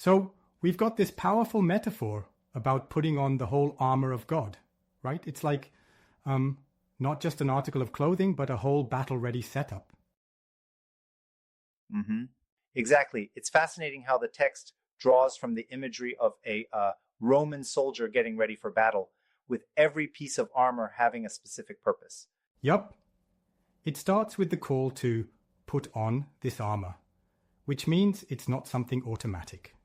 So we've got this powerful metaphor about putting on the whole armor of God, right? It's like not just an article of clothing, but a whole battle-ready setup. Mm-hmm. Exactly. It's fascinating how the text draws from the imagery of a Roman soldier getting ready for battle, with every piece of armor having a specific purpose. Yup. It starts with the call to put on this armor, which means it's not something automatic.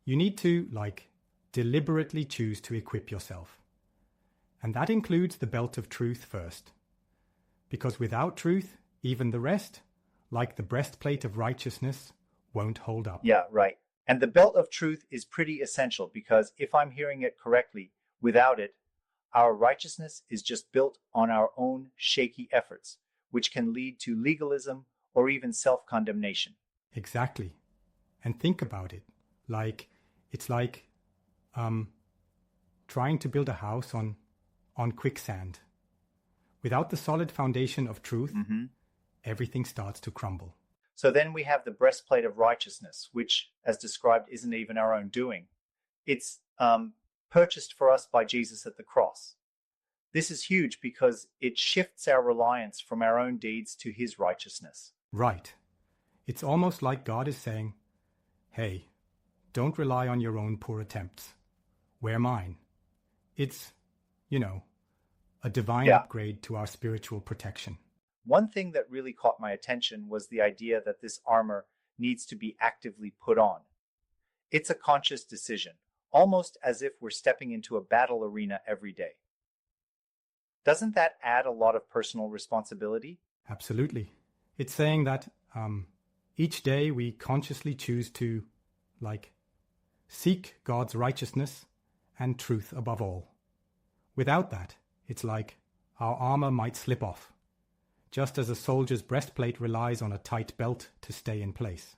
You need to, deliberately choose to equip yourself. And that includes the belt of truth first. Because without truth, even the rest, like the breastplate of righteousness, won't hold up. Yeah, right. And the belt of truth is pretty essential because if I'm hearing it correctly, without it, our righteousness is just built on our own shaky efforts, which can lead to legalism or even self-condemnation. Exactly. And think about it. It's like trying to build a house on quicksand. Without the solid foundation of truth, everything starts to crumble. So then we have the breastplate of righteousness, which, as described, isn't even our own doing. It's purchased for us by Jesus at the cross. This is huge because it shifts our reliance from our own deeds to his righteousness. Right. It's almost like God is saying, hey, don't rely on your own poor attempts. Wear mine. It's, a divine upgrade to our spiritual protection. One thing that really caught my attention was the idea that this armor needs to be actively put on. It's a conscious decision, almost as if we're stepping into a battle arena every day. Doesn't that add a lot of personal responsibility? Absolutely. It's saying that each day we consciously choose to, seek God's righteousness and truth above all. Without that, it's like our armor might slip off, just as a soldier's breastplate relies on a tight belt to stay in place.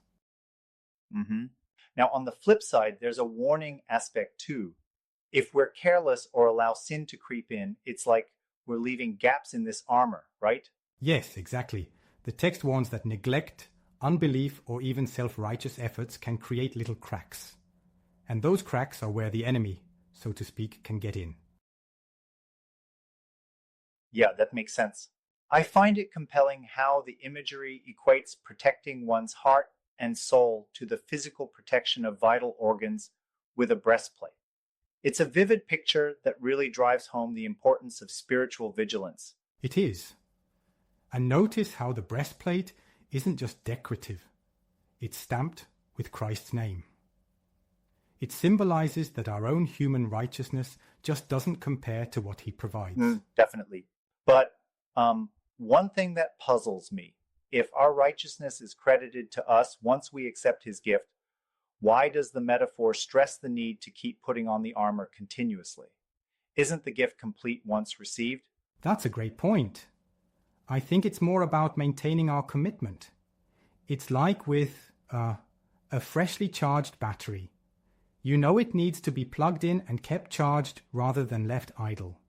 Now, on the flip side, there's a warning aspect too. If we're careless or allow sin to creep in, it's like we're leaving gaps in this armor, right? Yes, exactly. The text warns that neglect, unbelief, or even self-righteous efforts can create little cracks. And those cracks are where the enemy, so to speak, can get in. Yeah, that makes sense. I find it compelling how the imagery equates protecting one's heart and soul to the physical protection of vital organs with a breastplate. It's a vivid picture that really drives home the importance of spiritual vigilance. It is. And notice how the breastplate isn't just decorative. It's stamped with Christ's name. It symbolizes that our own human righteousness just doesn't compare to what he provides. Definitely. But one thing that puzzles me, if our righteousness is credited to us once we accept his gift, why does the metaphor stress the need to keep putting on the armor continuously? Isn't the gift complete once received? That's a great point. I think it's more about maintaining our commitment. It's like with a freshly charged battery. You know it needs to be plugged in and kept charged rather than left idle.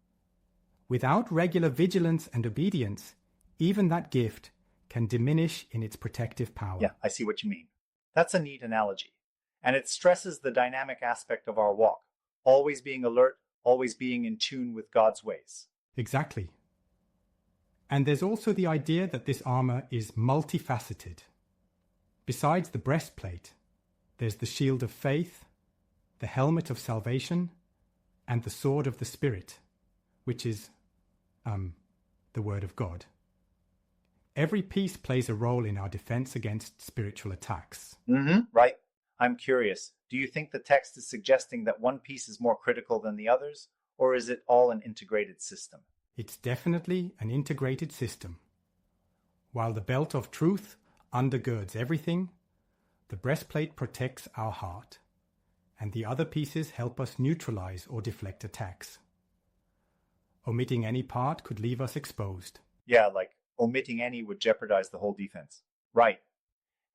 Without regular vigilance and obedience, even that gift can diminish in its protective power. Yeah, I see what you mean. That's a neat analogy. And it stresses the dynamic aspect of our walk, always being alert, always being in tune with God's ways. Exactly. And there's also the idea that this armor is multifaceted. Besides the breastplate, there's the shield of faith, the helmet of salvation, and the sword of the Spirit, which is the Word of God. Every piece plays a role in our defense against spiritual attacks. Right. I'm curious, do you think the text is suggesting that one piece is more critical than the others, or is it all an integrated system? It's definitely an integrated system. While the belt of truth undergirds everything, the breastplate protects our heart, and the other pieces help us neutralize or deflect attacks. Omitting any part could leave us exposed. Yeah, like omitting any would jeopardize the whole defense. Right.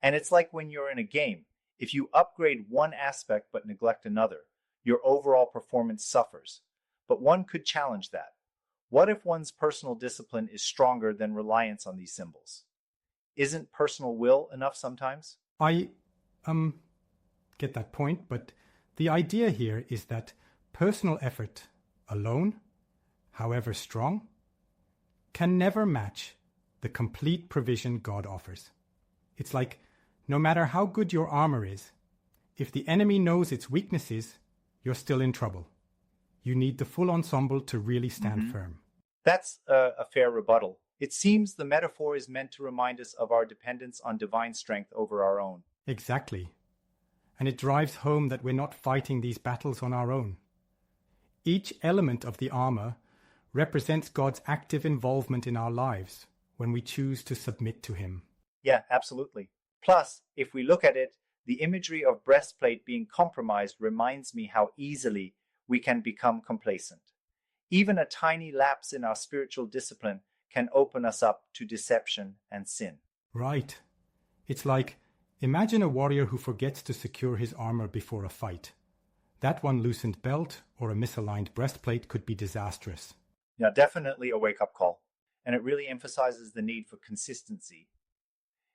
And it's like when you're in a game. If you upgrade one aspect but neglect another, your overall performance suffers. But one could challenge that. What if one's personal discipline is stronger than reliance on these symbols? Isn't personal will enough sometimes? I get that point, but the idea here is that personal effort alone, however strong, can never match the complete provision God offers. It's like, no matter how good your armor is, if the enemy knows its weaknesses, you're still in trouble. You need the full ensemble to really stand firm. That's a fair rebuttal. It seems the metaphor is meant to remind us of our dependence on divine strength over our own. Exactly. And it drives home that we're not fighting these battles on our own. Each element of the armor represents God's active involvement in our lives when we choose to submit to Him. Yeah, absolutely. Plus, if we look at it, the imagery of breastplate being compromised reminds me how easily we can become complacent. Even a tiny lapse in our spiritual discipline can open us up to deception and sin. Right. It's like, imagine a warrior who forgets to secure his armor before a fight. That one loosened belt or a misaligned breastplate could be disastrous. Yeah, definitely a wake-up call. And it really emphasizes the need for consistency.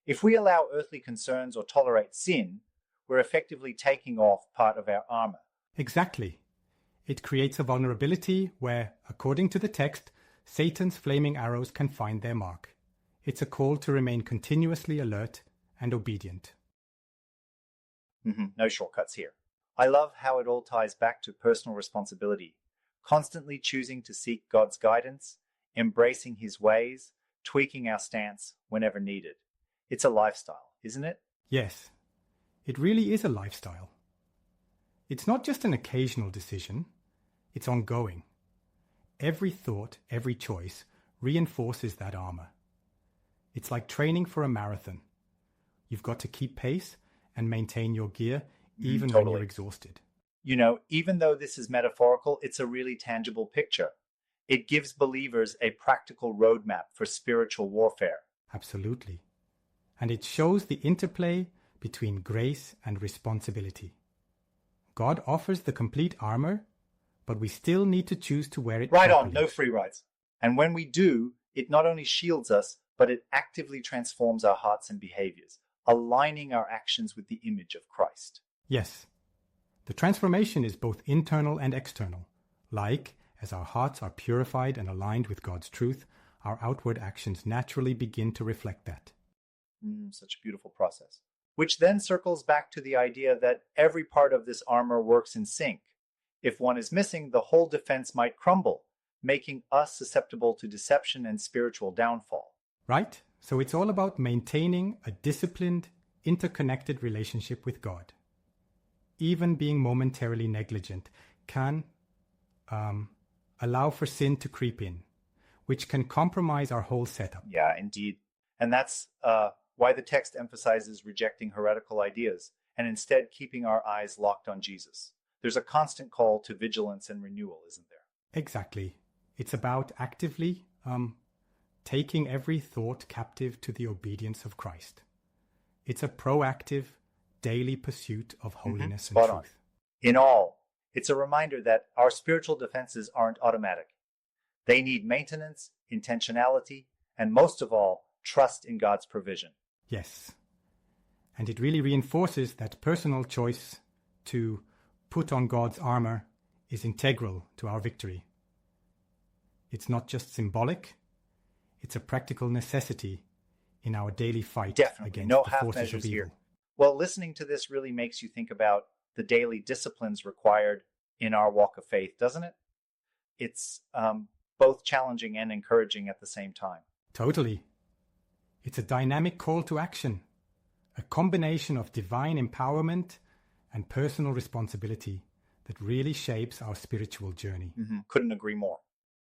If we allow earthly concerns or tolerate sin, we're effectively taking off part of our armor. Exactly. It creates a vulnerability where, according to the text, Satan's flaming arrows can find their mark. It's a call to remain continuously alert and obedient. No shortcuts here. I love how it all ties back to personal responsibility, constantly choosing to seek God's guidance, embracing His ways, tweaking our stance whenever needed. It's a lifestyle, isn't it? Yes, it really is a lifestyle. It's not just an occasional decision, it's ongoing. Every thought, every choice reinforces that armor. It's like training for a marathon. You've got to keep pace and maintain your gear even when you're exhausted. You know, even though this is metaphorical, it's a really tangible picture. It gives believers a practical roadmap for spiritual warfare. Absolutely. And it shows the interplay between grace and responsibility. God offers the complete armor, but we still need to choose to wear it Right properly. on, no free rides. And when we do, it not only shields us, but it actively transforms our hearts and behaviors, aligning our actions with the image of Christ. Yes. The transformation is both internal and external. Like, as our hearts are purified and aligned with God's truth, our outward actions naturally begin to reflect that. Such a beautiful process. Which then circles back to the idea that every part of this armor works in sync. If one is missing, the whole defense might crumble, making us susceptible to deception and spiritual downfall. Right? So it's all about maintaining a disciplined, interconnected relationship with God. Even being momentarily negligent can allow for sin to creep in, which can compromise our whole setup. Yeah, indeed. And that's why the text emphasizes rejecting heretical ideas and instead keeping our eyes locked on Jesus. There's a constant call to vigilance and renewal, isn't there? Exactly. It's about actively taking every thought captive to the obedience of Christ. It's a proactive, daily pursuit of holiness and Spot truth. on. In all, it's a reminder that our spiritual defenses aren't automatic. They need maintenance, intentionality, and most of all, trust in God's provision. Yes. And it really reinforces that personal choice to put on God's armor is integral to our victory. It's not just symbolic, it's a practical necessity in our daily fight against no the half forces measures of evil. here. Well, listening to this really makes you think about the daily disciplines required in our walk of faith, doesn't it? It's both challenging and encouraging at the same time. Totally. It's a dynamic call to action, a combination of divine empowerment and personal responsibility that really shapes our spiritual journey. Couldn't agree more.